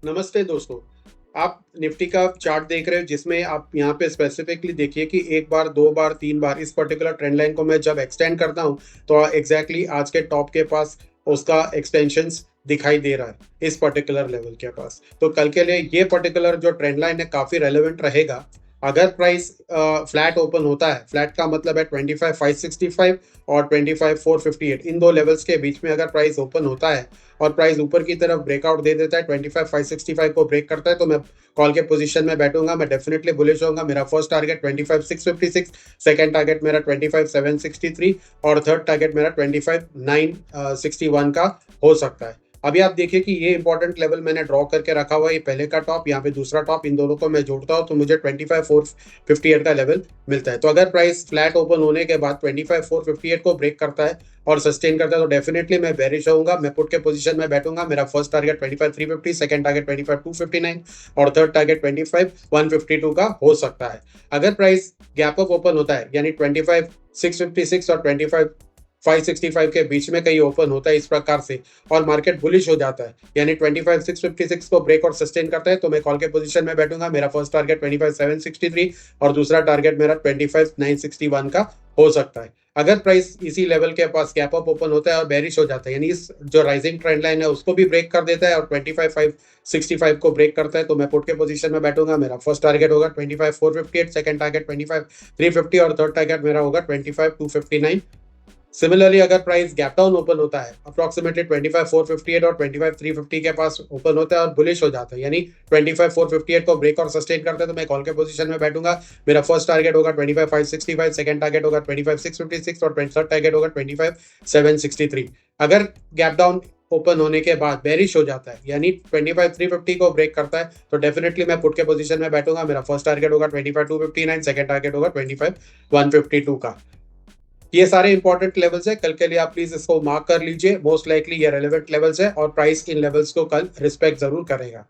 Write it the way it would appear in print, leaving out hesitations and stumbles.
नमस्ते दोस्तों। आप निफ्टी का चार्ट देख रहे हो जिसमें आप यहाँ पे स्पेसिफिकली देखिए कि एक बार, दो बार, तीन बार इस पर्टिकुलर ट्रेंड लाइन को मैं जब एक्सटेंड करता हूँ तो एग्जैक्टली आज के टॉप के पास उसका एक्सटेंशंस दिखाई दे रहा है इस पर्टिकुलर लेवल के पास। तो कल के लिए ये पर्टिकुलर जो ट्रेंड लाइन है काफी रेलेवेंट रहेगा। अगर प्राइस फ्लैट ओपन होता है, फ्लैट का मतलब है 25,565 और 25,458, इन दो लेवल्स के बीच में अगर प्राइस ओपन होता है और प्राइस ऊपर की तरफ ब्रेकआउट दे देता है, 25,565 को ब्रेक करता है, तो मैं कॉल के पोजीशन में बैठूंगा। मैं डेफिनेटली बुलिश होऊंगा। मेरा फर्स्ट टारगेट 25,656, सेकंड टारगेट मेरा 25,763 और थर्ड टारगेट मेरा 25,961 का हो सकता है। अभी आप देखिए कि ये इंपॉर्टेंट लेवल मैंने ड्रॉ करके रखा हुआ है। ये पहले का टॉप, यहाँ पे दूसरा टॉप, इन दोनों को मैं जोड़ता हूँ तो मुझे 25,458 का लेवल मिलता है। तो अगर प्राइस फ्लैट ओपन होने के बाद 25,458 को ब्रेक करता है और सस्टेन करता है तो डेफिनेटली मैं बेरिश होऊंगा। मैं पुट के पोजीशन में बैठूंगा। मेरा फर्स्ट टारगेट 25,350, सेकंड टारगेट 25,259 और थर्ड टारगेट 25,152 का हो सकता है। अगर प्राइस गैप अप ओपन होता है यानी 25,656 और 25,565 के बीच में कहीं ओपन होता है इस प्रकार से और मार्केट बुलिश हो जाता है यानी 25,656 को ब्रेक और सस्टेन करता है तो मैं कॉल के पोजीशन में बैठूंगा। मेरा फर्स्ट टारगेट 25,763 और दूसरा टारगेट मेरा 25,961 का हो सकता है। अगर प्राइस इसी लेवल के पास गैप अप ओपन होता है और बेरिश हो जाता है यानी इस जो राइजिंग ट्रेंड लाइन है उसको भी ब्रेक कर देता है और 25,565 को ब्रेक करता है तो मैं पुट के पोजीशन में बैठूंगा। मेरा फर्स्ट टारगेट होगा 25,458, सेकंड टारगेट 25,350 और थर्ड टारगेट मेरा होगा 25,259। सिमिलरली अगर प्राइस गैप डाउन ओपन होता है अप्रोक्सीमेटली 25,458 और 25,350 के पास ओपन होता है और बुलिश हो जाता है यानी 25,458 को ब्रेक और सस्टेन करता है तो मैं कॉल के पोजीशन में बैठूंगा। मेरा फर्स्ट टारगेट होगा 25,565, सेकंड टारगेट होगा 25,656 और थर्ड टारगेट होगा 25,763। अगर गैप डाउन ओपन होने के बाद बेरिश हो जाता है यानी 25,350 को ब्रेक करता है तो डेफिनेटली मैं पुट के पोजीशन में बैठूंगा। मेरा फर्स्ट टारगेट होगा 25,259, सेकंड टारगेट होगा 25,152 का। ये सारे इंपॉर्टेंट लेवल्स है। कल के लिए आप प्लीज इसको मार्क कर लीजिए। मोस्ट लाइकली ये रेलेवेंट लेवल्स है और प्राइस इन लेवल्स को कल रिस्पेक्ट जरूर करेगा।